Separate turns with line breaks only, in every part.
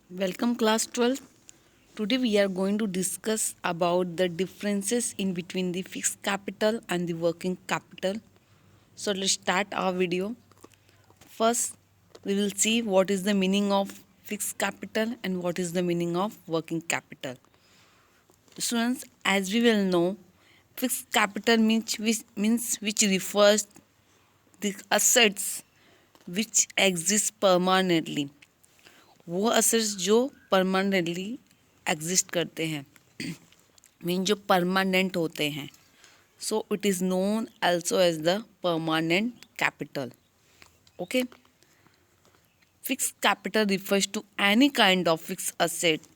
Welcome class 12. Today we are going to discuss about the differences in between the fixed capital and the working capital. So let's start our video. First, we will see what is the meaning of fixed capital and what is the meaning of working capital. Students, as we will know, fixed capital means which refers the assets which exist permanently. वो assets जो permanently exist करते हैं mean जो permanent होते हैं so it is known also as the permanent capital. Okay, fix capital refers to any kind of fix asset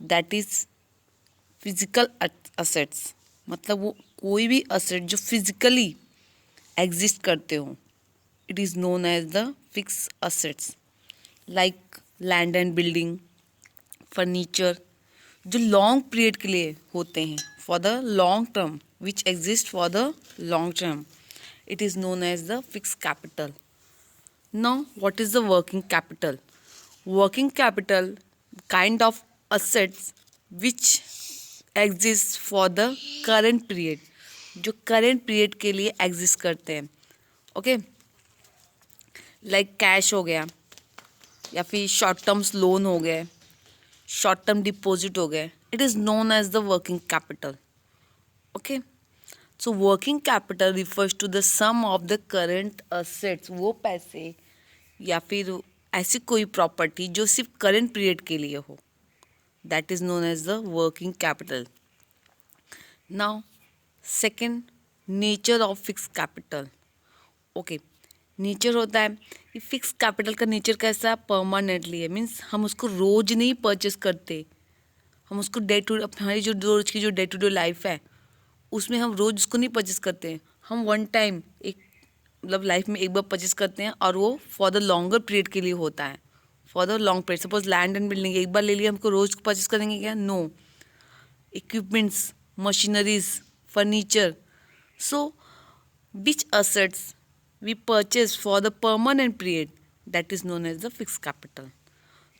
that is physical assets. मतलब वो कोई भी असेट जो फिजिकली एग्जिस्ट करते हो it is known as the fix assets like land and building, furniture जो long period के लिए होते हैं for the long term which exist for the long term it is known as the fix capital. Now what is the working capital? Working capital kind of assets which exist for the current period, जो current period के लिए exist करते हैं. Okay, like cash हो गया या फिर short terms loan हो गए, शॉर्ट टर्म डिपॉजिट हो गए. It is known as the working capital. Okay, so working capital refers to the sum of the current assets. वो पैसे या फिर ऐसी कोई प्रॉपर्टी जो सिर्फ करेंट पीरियड के लिए हो, that is known as the working capital. Now second, nature of fix capital. Okay, nature होता है कि फिक्स कैपिटल का नेचर कैसा है? परमानेंटली है. मीन्स हम उसको रोज नहीं परचेस करते, हम उसको डे टू हमारी जो रोज की जो डे टू डे लाइफ है उसमें हम रोज उसको नहीं परचेस करते. हम वन टाइम एक मतलब लाइफ में एक बार परचेस करते हैं और वो फॉर द लॉन्गर पीरियड के लिए होता है, for the long period. Suppose land and building एक बार ले लिया, हमको रोज परचेस करेंगे क्या? No. Equipments, machineries, furniture. So which assets we purchase for the permanent period that is known as the fixed capital.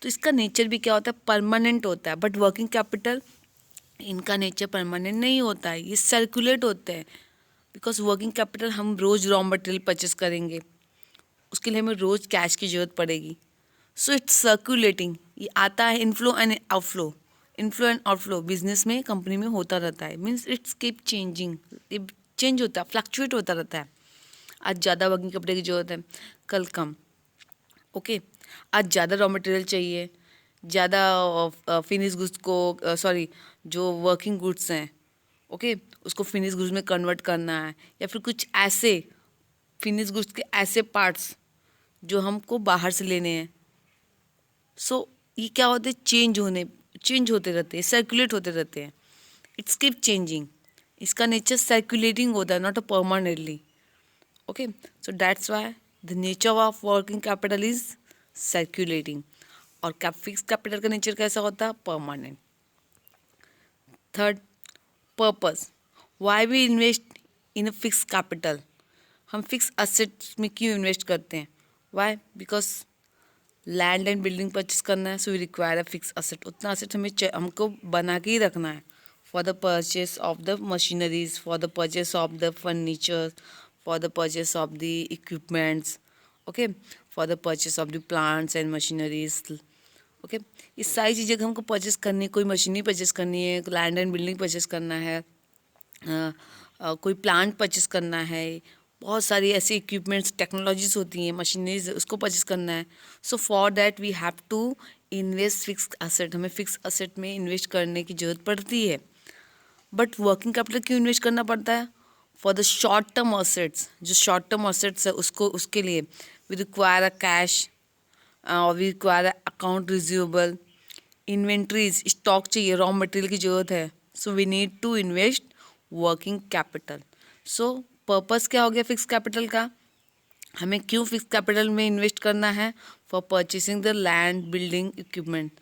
तो इसका नेचर भी क्या होता है? परमानेंट होता है. बट वर्किंग कैपिटल इनका नेचर परमानेंट नहीं होता है, ये सर्कुलेट होते हैं. बिकॉज वर्किंग कैपिटल हम रोज़ रॉ मटेरियल परचेस करेंगे, उसके लिए हमें रोज़ कैश की ज़रूरत पड़ेगी. So it's circulating. ये आता है inflow and outflow. Inflow and outflow business में, कंपनी में होता रहता है. Means it's keep changing, change होता है, फ्लक्चुएट होता रहता है. आज ज़्यादा वर्किंग कपड़े की ज़रूरत है, कल कम. ओके, आज ज़्यादा रॉ मटेरियल चाहिए, ज़्यादा फिनिश गुड्स को सॉरी जो वर्किंग गुड्स हैं ओके उसको फिनिश गुड्स में कन्वर्ट करना है, या फिर कुछ ऐसे फिनिश गुड्स के ऐसे पार्ट्स जो हमको बाहर से लेने हैं. सो ये क्या होते हैं? चेंज होते रहते हैं, सर्कुलेट होते रहते हैं. It's keep changing. इसका नेचर सर्कुलेटिंग होता है, not a permanently. Okay, so that's why the nature of working capital is circulating. और फिक्स कैपिटल का नेचर कैसा होता है? Permanent. Third, purpose. Why we invest in a fix capital. हम fix assets में क्यों इन्वेस्ट करते हैं? Why? Because land and building purchase करना है, so we require a fix asset. उतना असेट हमको बना के ही रखना है for the purchase of the machineries, for the purchase of the furniture, for the purchase of the equipments, okay, for the purchase of the plants and machineries. Okay, ये सारी चीज़ें हमको परचेस करनी है. कोई मशीनरी परचेस करनी है, land and building purchase करना है, कोई प्लांट परचेस करना है, बहुत सारी ऐसी इक्विपमेंट्स टेक्नोलॉजीज होती हैं, मशीनरीज, उसको परचेस करना है. So for that we have to invest fix asset. हमें फिक्स असेट में इन्वेस्ट करने की ज़रूरत पड़ती है. बट वर्किंग कैपिटल क्यों इन्वेस्ट करना पड़ता है? For the short term assets. जो शॉर्ट टर्म असेट्स है उसके लिए वी रिक्वायर अ कैश, और we require account receivable, inventories, stock चाहिए, रॉ मटेरियल की ज़रूरत है. So we need to invest working capital. So purpose क्या हो गया फिक्स कैपिटल का? हमें क्यों फिक्स कैपिटल में इन्वेस्ट करना है? For purchasing the land building equipment.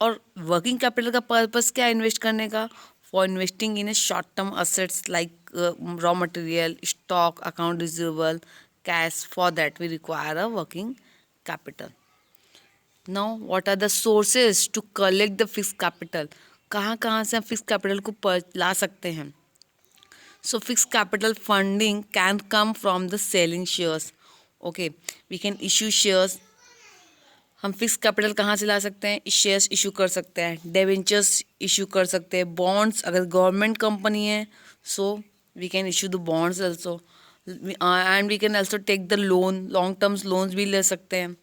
और वर्किंग कैपिटल का पर्पस क्या है इन्वेस्ट करने का? For investing in a short term assets like raw material, stock, account receivable, cash. For that we require a working capital. Now what are the sources to collect the fix capital, कहाँ कहाँ से हम fix capital को ला सकते हैं. So fixed capital funding can come from the selling shares. Okay, we can issue shares. हम fix capital कहाँ से ला सकते हैं? शेयर्स इशू कर सकते हैं, डिबेंचर्स इशू कर सकते हैं, बॉन्ड्स अगर गवर्नमेंट कंपनी है so we can issue the bonds also, and we can also take the loan, long terms loans भी ले सकते हैं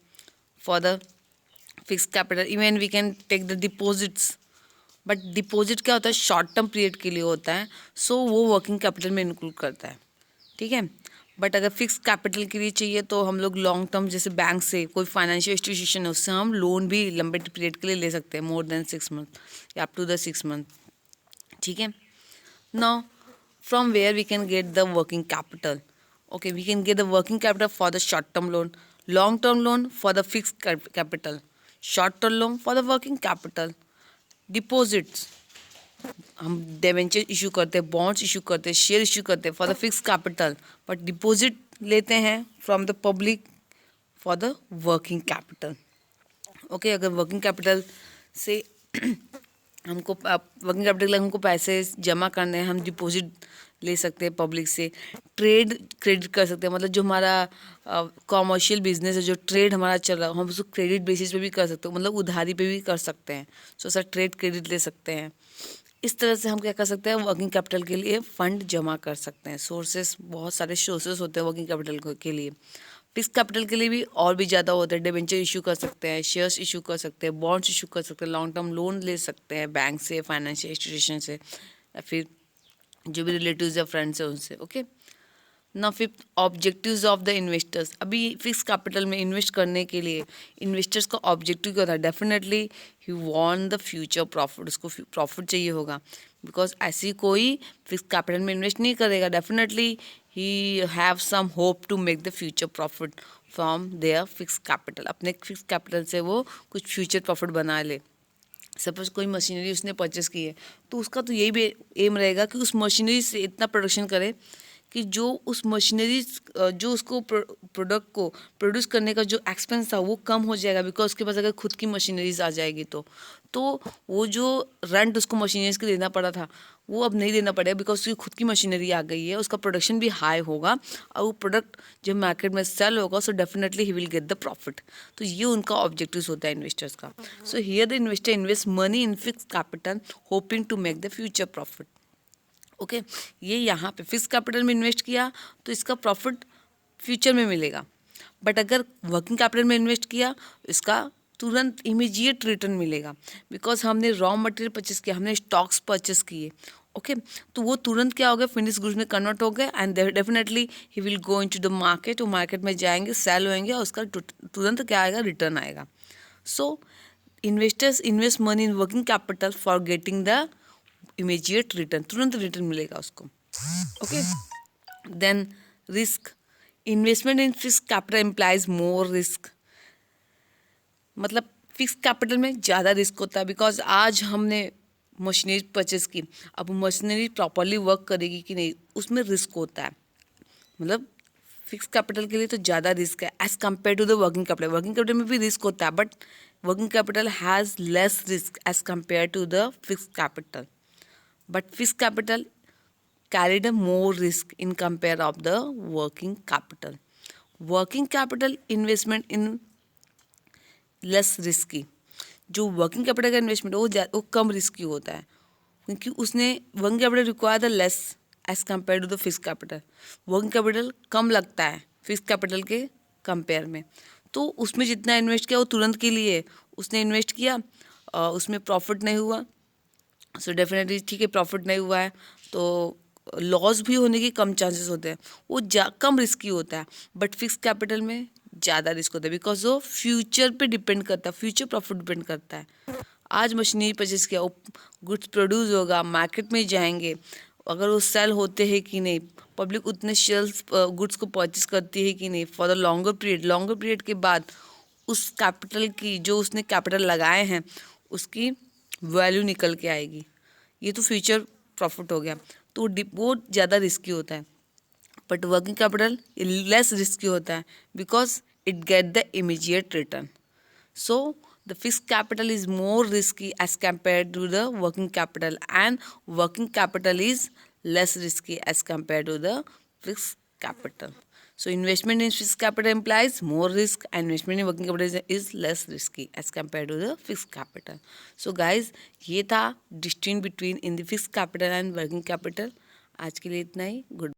for the fix capital. Even we can take the deposits, but deposit क्या होता है? Short term period के लिए होता है, सो वो वर्किंग कैपिटल में इंक्लूड करता है. ठीक है, बट अगर फिक्स कैपिटल के लिए चाहिए तो हम लोग लॉन्ग टर्म, जैसे बैंक से कोई फाइनेंशियल इंस्टीट्यूशन है उससे हम लोन भी लंबे पीरियड के लिए ले सकते हैं, मोर देन 6 मंथ या अप टू द 6 मंथ. ठीक है, now from where we can get the working capital. Okay, we can get the working capital for the short term loan, long term loan for the fix capital, short term loan for the working capital. Deposits हम debenture issue करते हैं, bonds issue करते हैं, share issue करते हैं for the fix capital, but deposit लेते हैं from the public for the working capital. Okay, अगर वर्किंग कैपिटल से हमको वर्किंग कैपिटल हमको पैसे जमा करने हैं, हम डिपॉजिट ले सकते हैं पब्लिक से. ट्रेड क्रेडिट कर सकते हैं, मतलब जो हमारा कॉमर्शियल बिजनेस है, जो ट्रेड हमारा चल रहा है, हम उसको क्रेडिट बेसिस पे भी कर सकते हैं, मतलब उधारी पे भी कर सकते हैं. सो सर ट्रेड क्रेडिट ले सकते हैं. इस तरह से हम क्या कर सकते हैं? वर्किंग कैपिटल के लिए फंड जमा कर सकते हैं. सोर्सेस, बहुत सारे सोर्सेस होते हैं वर्किंग कैपिटल के लिए. फिक्स कैपिटल के लिए भी और भी ज़्यादा होता है. डिबेंचर इशू कर सकते हैं, शेयर्स इशू कर सकते हैं, बॉन्ड्स इशू कर सकते हैं, लॉन्ग टर्म लोन ले सकते हैं बैंक से, फाइनेंशियल इंस्टीट्यूशन से, या फिर जो भी रिलेटिव्स या फ्रेंड्स हैं उनसे. ओके, ना fifth, objectives of the investors. अभी फिक्स कैपिटल में इन्वेस्ट करने के लिए इन्वेस्टर्स का ऑब्जेक्टिव क्या होता है? Definitely he want the future profit, उसको प्रॉफिट चाहिए होगा, बिकॉज ऐसी कोई फिक्स कैपिटल में इन्वेस्ट नहीं करेगा. Definitely he have some hope to make the future profit from their fix capital. अपने फिक्स कैपिटल से वो कुछ फ्यूचर प्रॉफिट बना ले. सपोज कोई मशीनरी उसने परचेस की है, तो उसका तो यही भी एम रहेगा कि उस मशीनरी से इतना प्रोडक्शन करे कि जो उस मशीनरी, जो उसको प्रोडक्ट को प्रोड्यूस करने का जो एक्सपेंस था वो कम हो जाएगा, बिकॉज उसके पास अगर खुद की मशीनरीज आ जाएगी तो वो जो रेंट उसको मशीनरीज के देना पड़ा था वो अब नहीं देना पड़ेगा, बिकॉज उसकी खुद की मशीनरी आ गई है, उसका प्रोडक्शन भी हाई होगा और वो प्रोडक्ट जब मार्केट में सेल होगा so definitely he will get the profit. तो ये उनका ऑब्जेक्टिव होता है इन्वेस्टर्स का. So here the investor invest money in fix capital hoping to make the future profit. Okay, ये यहाँ पे फिक्स कैपिटल में इन्वेस्ट किया तो इसका प्रॉफिट फ्यूचर में मिलेगा. बट अगर वर्किंग कैपिटल में इन्वेस्ट किया इसका तुरंत इमीडिएट रिटर्न मिलेगा, बिकॉज हमने रॉ मटेरियल परचेस किया, हमने स्टॉक्स परचेस किए. ओके, तो वो तुरंत क्या हो गया? फिनिश गुड्स में कन्वर्ट हो गए, and definitely he will go into the market. वो मार्केट में जाएंगे, सेल होएंगे और उसका तुरंत क्या आएगा? रिटर्न आएगा. So investors invest money in working capital for getting the immediate return, तुरंत रिटर्न मिलेगा उसको. Okay, then risk. Investment in fix capital implies more risk. मतलब फिक्स कैपिटल में ज़्यादा रिस्क होता है, बिकॉज आज हमने मशीनरी परचेस की, अब मशीनरी प्रॉपरली वर्क करेगी कि नहीं उसमें रिस्क होता है. मतलब फिक्स कैपिटल के लिए तो ज़्यादा रिस्क है as compare to the working capital. Working capital में भी रिस्क होता है, but working capital has less risk as compare to the fix capital. But fixed capital carried a more risk in compare of the working capital. Working capital investment in less risky. जो working capital का investment वो कम risky होता है, क्योंकि उसने working capital require the less as compare to the fix capital. Working capital कम लगता है फिक्स कैपिटल के कंपेयर में, तो उसमें जितना इन्वेस्ट किया वो तुरंत के लिए उसने इन्वेस्ट किया, उसमें प्रॉफिट नहीं हुआ. सो डेफिनेटली ठीक है, प्रॉफिट नहीं हुआ है तो लॉस भी होने के कम चांसेस होते हैं, वो कम रिस्की होता है. बट फिक्स कैपिटल में ज़्यादा रिस्क होता है, बिकॉज वो फ्यूचर पे डिपेंड करता है, फ्यूचर प्रॉफिट डिपेंड करता है. आज मशीनरी परचेस किया, वो गुड्स प्रोड्यूस होगा, मार्केट में जाएंगे, अगर वो सेल होते हैं कि नहीं, पब्लिक उतने सेल्स गुड्स को परचेस करती है कि नहीं फॉर द लॉन्गर पीरियड के बाद उस कैपिटल की, जो उसने कैपिटल लगाए हैं उसकी वैल्यू निकल के आएगी. ये तो फ्यूचर प्रॉफिट हो गया, तो वो ज़्यादा रिस्की होता है. But working capital less risky होता है, because it get the immediate return. So the fixed capital is more risky as compared to the working capital, and working capital is less risky as compared to the fixed capital. So investment in fixed capital implies more risk, and investment in working capital is less risky as compared to the fixed capital. So guys, ये था distinction between in the fixed capital and working capital. आज के लिए इतना ही. Good.